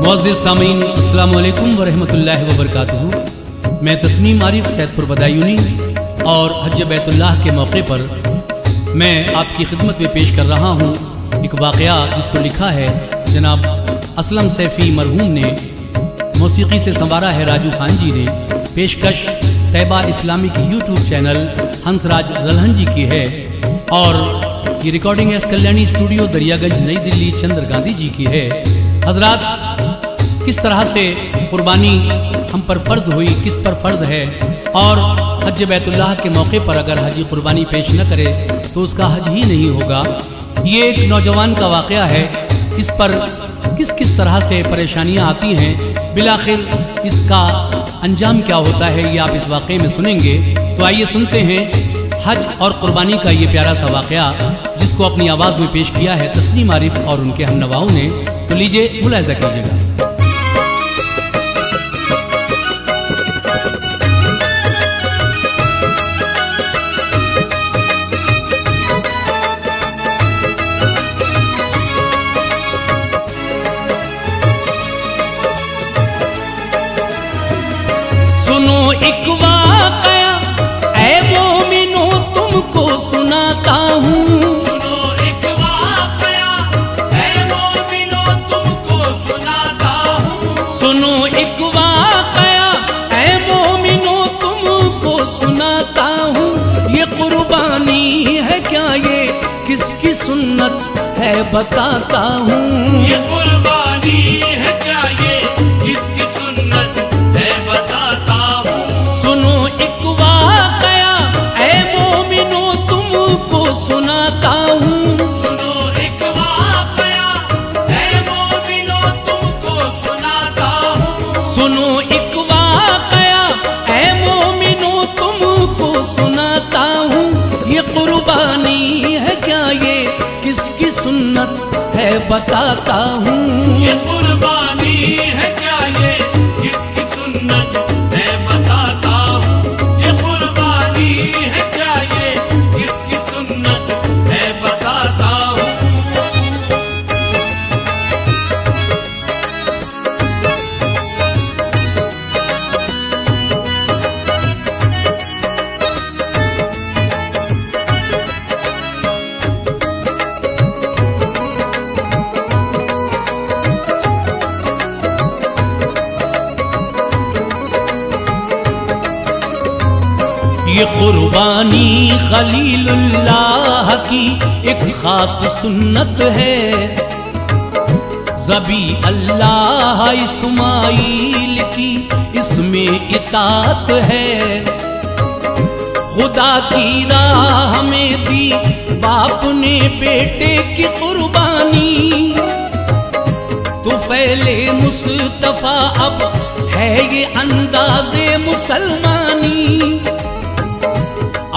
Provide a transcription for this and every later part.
मुअज़्ज़िज़ सामीन, अस्सलामु अलैकुम व रहमतुल्लाहि व बरकातुहू। मैं तस्नीम आरिफ सैदपुर बदायूनी और हज बैतुल्लाह के मौके पर मैं आपकी खिदमत में पेश कर रहा हूँ एक वाक़या जिसको लिखा है जनाब असलम सैफ़ी मरहूम ने, मौसीकी से संवारा है राजू खान जी ने, पेशकश तैयबा इस्लामी की यूट्यूब चैनल हंसराज लल्हन जी की है और ये recording S Kalyani studio Daryaganj नई दिल्ली चंद्र गांधी जी की है। हजरात, किस तरह से कुर्बानी हम पर फ़र्ज़ हुई, किस पर फ़र्ज़ है, और हज बैतुल्लाह के मौके पर अगर हाजी कुर्बानी पेश न करे तो उसका हज ही नहीं होगा। ये एक नौजवान का वाक़या है, इस पर किस किस तरह से परेशानियां आती हैं, बिलाखिर इसका अंजाम क्या होता है, ये आप इस वाक़े में सुनेंगे। तो आइए सुनते हैं हज और कुर्बानी का ये प्यारा सा वाक़या जिसको अपनी आवाज़ में पेश किया है तस्नीम आरिफ और उनके हमनवाओं ने। तो लीजिए मुलाहिज़ा कीजिएगा। सुनो एक वाक़या ऐ मोमिनो तुमको सुनाता हूँ। सुनो एक वाक़या ऐ मोमिनो तुमको सुनाता हूँ। सुनो एक वाक़या ऐ मोमिनो तुमको सुनाता हूँ। ये कुर्बानी है क्या, ये किसकी सुन्नत है बताता हूँ। ये कुर्बानी है क्या, ये किसकी सुन्नत है बताता हूँ। सुनो एक वाक़या ऐ मोमिनो तुमको सुनाता हूँ। सुनो एक वाक़या ऐ मोमिनो तुमको सुनाता हूँ। सुनो एक वाक़या ऐ मोमिनो तुमको सुनाता हूँ। ये कुर्बानी है क्या, ये किसकी सुन्नत है बताता हूँ। ये कुर्बानी है क्या, ये किसकी सुन्नत है बताता हूँ। ये कुर्बानी है क्या, ये किसकी सुन्नत है बताता हूँ। ये कुर्बानी खलीलुल्लाह की एक खास सुन्नत है। ज़बी अल्लाह इस्माइल की इसमें इताअत है। खुदा की राह में दी बाप ने बेटे की कुर्बानी। तो फैले मुस्तफ़ा अब है ये अंदाज़े मुसलमानी।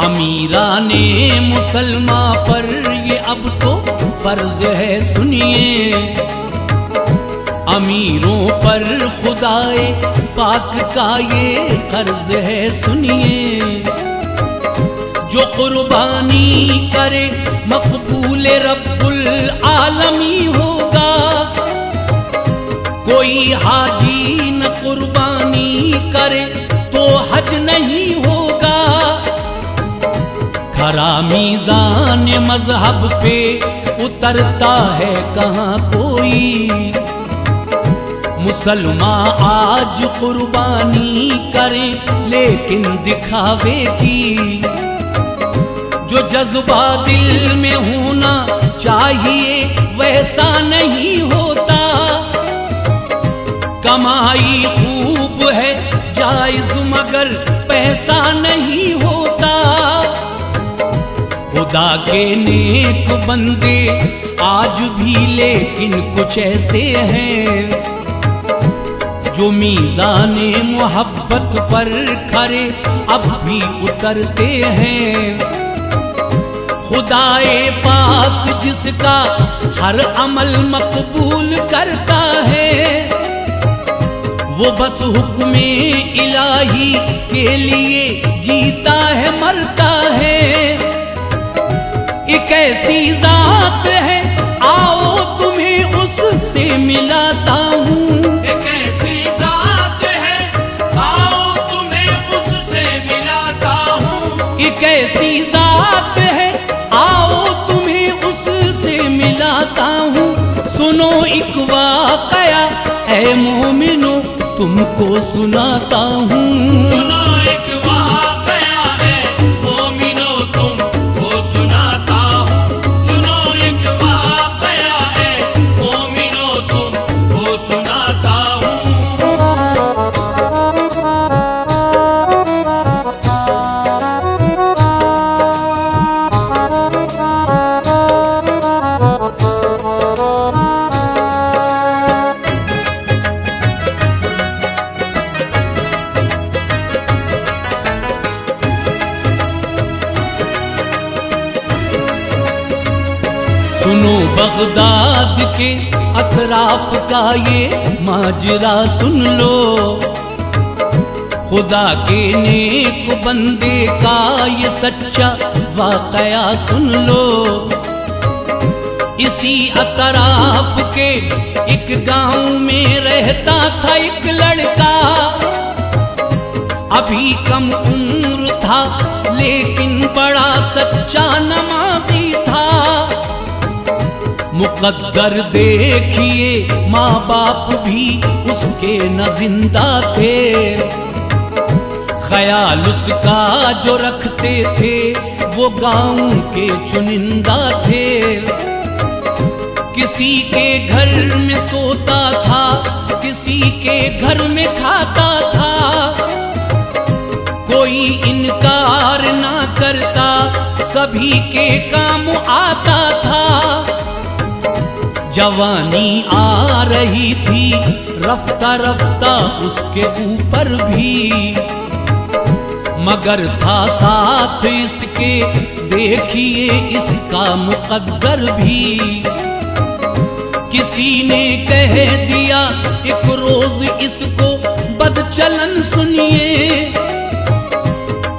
अमीरा ने मुसलमा पर ये अब तो फर्ज है सुनिए। अमीरों पर खुदाए पाक का ये कर्ज है सुनिए। जो कुर्बानी करे मकबूल रब्बुल आलमी होगा। कोई हाजी न कुर्बानी करे तो हज नहीं होगा। खरा मीज़ान मज़हब पे उतरता है कहाँ कोई। मुसलमान आज कुर्बानी करें लेकिन दिखावे की। जो जज्बा दिल में होना चाहिए वैसा नहीं होता। कमाई खूब है जायज़ मगर पैसा नहीं होता। खुदा के नेक बंदे आज भी लेकिन कुछ ऐसे हैं जो मीज़ाने मोहब्बत पर खरे अब भी उतरते हैं। खुदाए पाक जिसका हर अमल मकबूल करता है। वो बस हुक्मे इलाही के लिए जीता है मरता है। एक ऐसी जात है आओ तुम्हें उससे मिलाता हूँ। ऐ मोमिनो तुमको सुनाता हूँ। सुनो एक वाकया है मोमिनो तुमको सुनाता हूँ। सुनो एक वाकया है मोमिनो तुमको सुनाता हूँ। सुनो बगदाद के अतराफ का ये माजरा सुन लो, खुदा के नेक बंदे का ये सच्चा वाकया सुन लो। इसी अतराफ के एक गांव में रहता था एक लड़का, अभी कम उम्र था लेकिन बड़ा सच्चा नमाजी था। मुकद्दर देखिए माँ बाप भी उसके न जिंदा थे, ख्याल उसका जो रखते थे वो गांव के चुनिंदा थे। किसी के घर में सोता था, किसी के घर में खाता था, कोई इनकार ना करता, सभी के काम आता था। जवानी आ रही थी रफ्ता रफ्ता उसके ऊपर भी, मगर था साथ इसके देखिए इसका मुकद्दर भी। किसी ने कह दिया एक रोज इसको बदचलन सुनिए,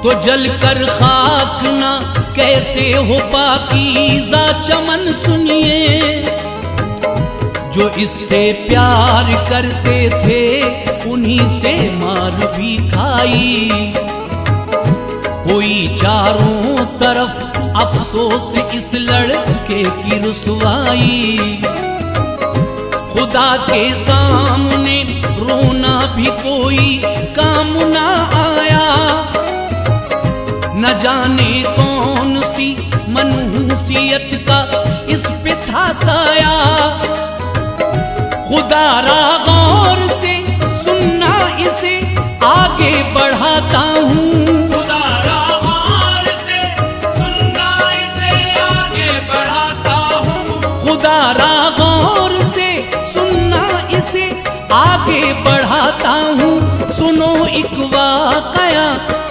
तो जलकर खाक ना कैसे हो पाकीज़ा चमन सुनिए। जो इससे प्यार करते थे उन्हीं से मार भी खाई, कोई चारों तरफ अफसोस इस लड़के की रुसवाई। खुदा के सामने रोना भी कोई काम ना आया, न जाने कौन सी मनहूसियत का इस पे था साया। खुदारा गौर से सुनना इसे आगे बढ़ाता हूँ। खुदारा गौर से सुनना इसे आगे बढ़ाता हूँ। खुदारा गौर से सुनना इसे आगे बढ़ाता हूँ। सुनो एक वाकया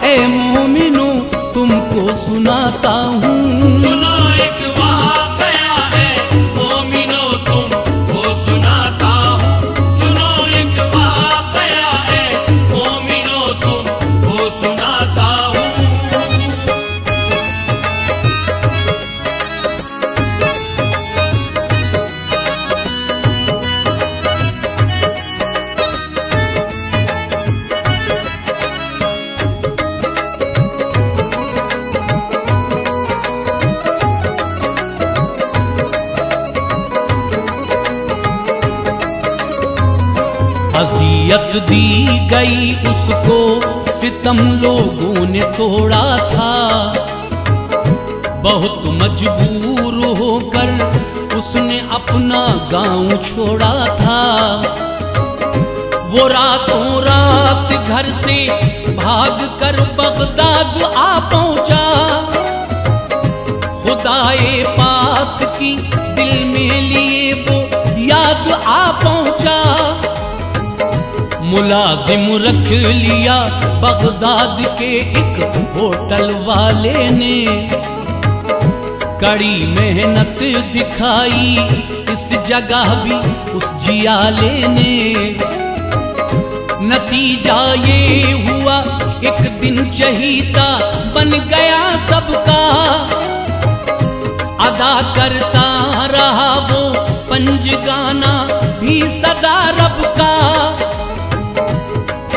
ऐ मोमिनो तुमको सुनाता हूँ। सुनो एक वाकया है मोमिनो तुमको सुनाता हूँ। सुनो एक वाकया है मोमिनो तुमको सुनाता हूँ। अज़ियत दी गई उसको सितम लोगों ने तोड़ा था, बहुत मजबूर होकर उसने अपना गांव छोड़ा था। वो रातों रात घर से भागकर बगदाद आ पहुंचा, खुदाए पाक की दिल में लिए वो याद आ पहुंचा। मुलाजिम रख लिया बगदाद के एक होटल वाले ने, कड़ी मेहनत दिखाई इस जगह भी उस जियाले ने। नतीजा ये हुआ एक दिन चहीता बन गया सबका, अदा करता रहा वो पंजगाना भी सदा रब का।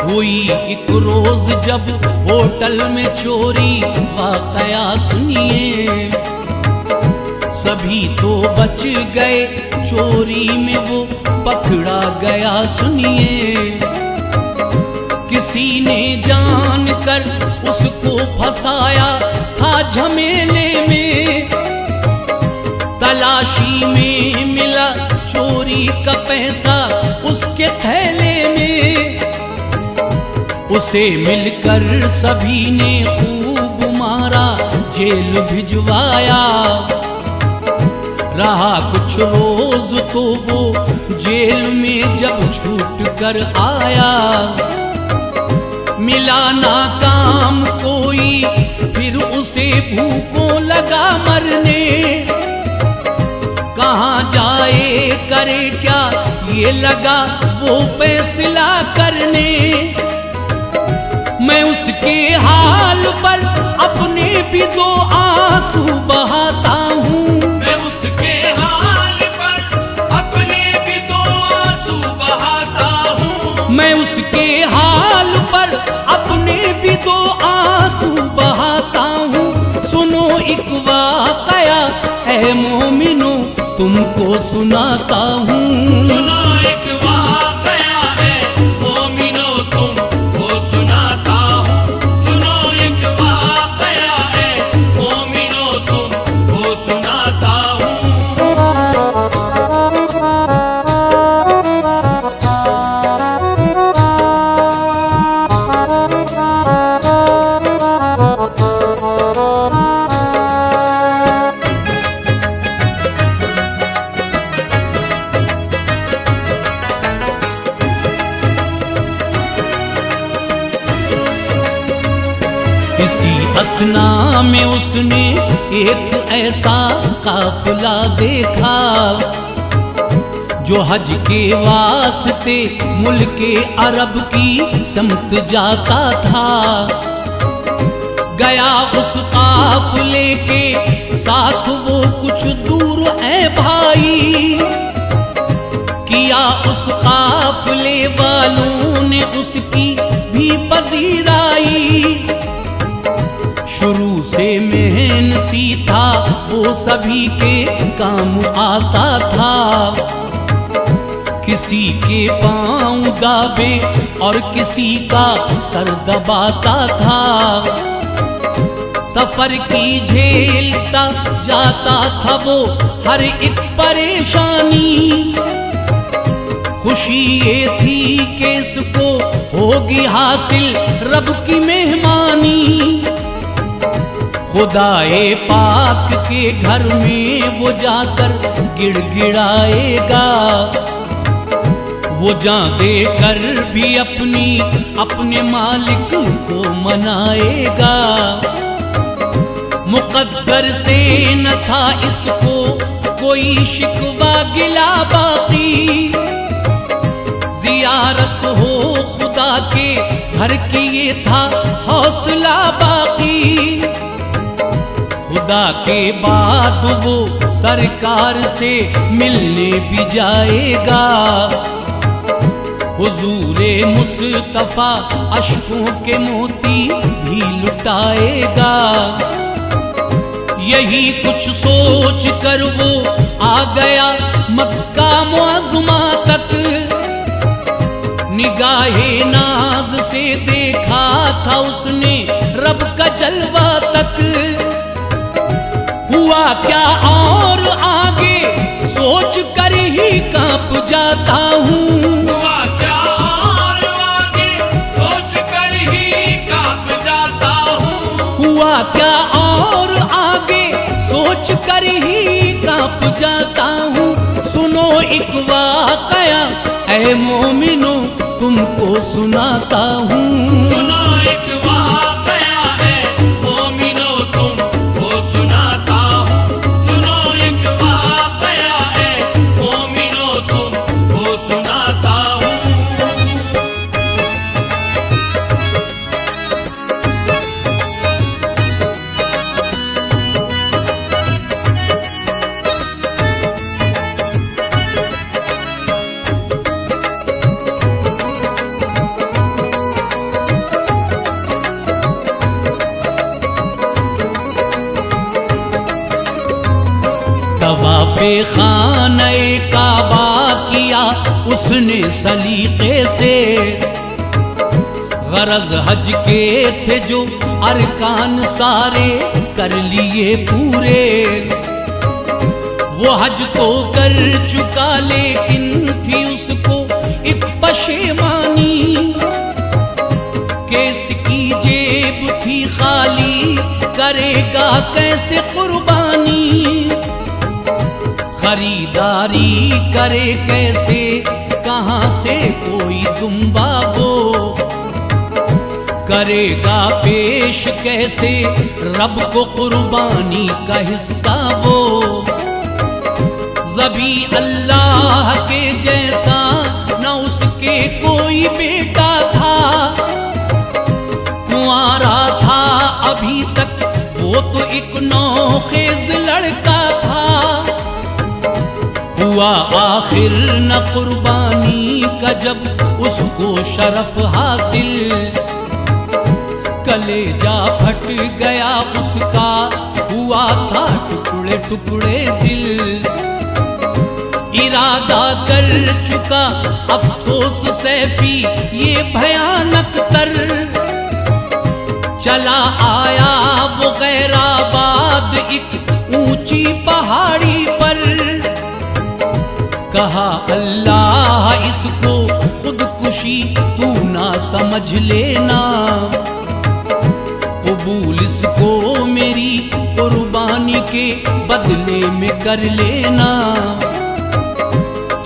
हुई एक रोज जब होटल में चोरी वाकया सुनिए, सभी तो बच गए चोरी में वो पकड़ा गया सुनिए। किसी ने जानकर उसको फंसाया था झमेले में, तलाशी में मिला चोरी का पैसा उसके थैले में। उसे मिलकर सभी ने खूब मारा, जेल भिजवाया। रहा कुछ रोज तो वो जेल में जब छूट कर आया, मिला ना काम कोई, फिर उसे भूखों लगा मरने। कहाँ जाए करे क्या, ये लगा वो फैसला करने। मैं उसके हाल पर अपने भी दो आंसू बहाता हूँ। मैं उसके हाल पर अपने भी दो आंसू बहाता हूँ। मैं उसके हाल पर अपने भी दो आंसू बहाता हूँ। सुनो एक वाकया है मोमिनो, तुमको सुनाता हूँ। सुनो एक वाकया है मोमिनो, तुमको सुनाता हूँ। सुनो एक वाकया है मोमिनो, तुमको सुनाता हूँ। इसी असना में उसने एक ऐसा काफिला देखा, जो हज के वास्ते मुल्के अरब की समत जाता था। गया उस काफिले के साथ वो कुछ दूर है भाई, किया उस काफिले वालों ने उसकी भी पजीराई। शुरू से मेहनती था वो, सभी के काम आता था। किसी के पांव दाबे और किसी का सर दबाता था। सफर की झेलता जाता था वो हर एक परेशानी। खुशी ये थी कि इसको होगी हासिल रब की मेहमानी। खुदाए पाक के घर में वो जाकर गिड़गिड़ाएगा। वो जान देकर भी अपने मालिक को मनाएगा। मुकद्दर से न था इसको कोई शिकवा गिला बाकी। जियारत हो खुदा के घर की ये था हौसला बाकी। खुदा के बाद वो सरकार से मिलने भी जाएगा। हुजूरे मुस्तफा अश्कों के मोती भी लुटाएगा। यही कुछ सोच कर वो आ गया मक्का मुअज़्ज़मा तक। निगाहे नाज से देखा था उसने रब का जलवा तक। हुआ क्या और आगे सोच कर ही कांप जाता हूँ। हुआ क्या और आगे सोच कर ही कांप जाता हूँ। हुआ क्या और आगे सोच कर ही कांप जाता हूँ। सुनो एक वाकया ऐ मोमिनो, तुमको सुनाता हूँ। सुनो एक वाकया है मोमिनो, तुमको सुनाता हूँ। सुनो एक वाकया है मोमिनो, तुमको सुनाता हूँ। तवाफ़े खाने काबा किया उसने सलीके से गरज हज के थे जो अरकान सारे कर लिए पूरे। वो हज तो कर चुका लेकिन थी उसको एक पशेमानी, केस की जेब थी खाली, करेगा कैसे कुर्बानी। खरीदारी करे कैसे, कहाँ से कोई दुम्बा वो, करेगा पेश कैसे रब को कुर्बानी का हिस्सा वो। ज़बी अल्लाह के जैसा न उसके कोई बेटा था, कुंवारा था अभी तक वो तो एक नौखेज लड़का था। हुआ आखिर न कुर्बानी का जब उसको शरफ हासिल, कलेजा फट गया उसका, हुआ था टुकड़े टुकड़े दिल। इरादा कर चुका अफसोस सैफी ये भयानक तर, चला आया वो गैराबाद एक ऊंची पहाड़ी पर। कहा अल्लाह इसको खुदकुशी तू ना समझ लेना, कबूल इसको मेरी कुर्बानी के बदले में कर लेना।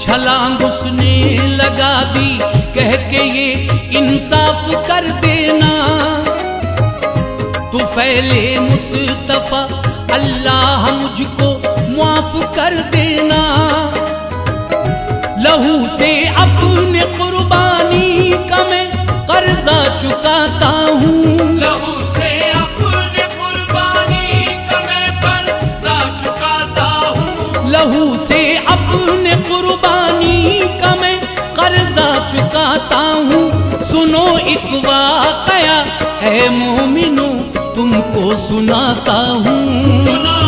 छलांग उसने लगा दी कह के ये इंसाफ कर देना। तू फैले मुस्तफा अल्लाह मुझको माफ कर देना। लहू से अपने कुर्बानी का मैं कर्जा चुकाता हूँ, लहू से अपने कुर्बानी का मैं कर्जा चुकाता हूँ। लहू से अपने कुर्बानी का मैं कर्जा चुकाता हूँ। सुनो एक वाकया ऐ मोमिनो तुमको सुनाता हूँ। सुना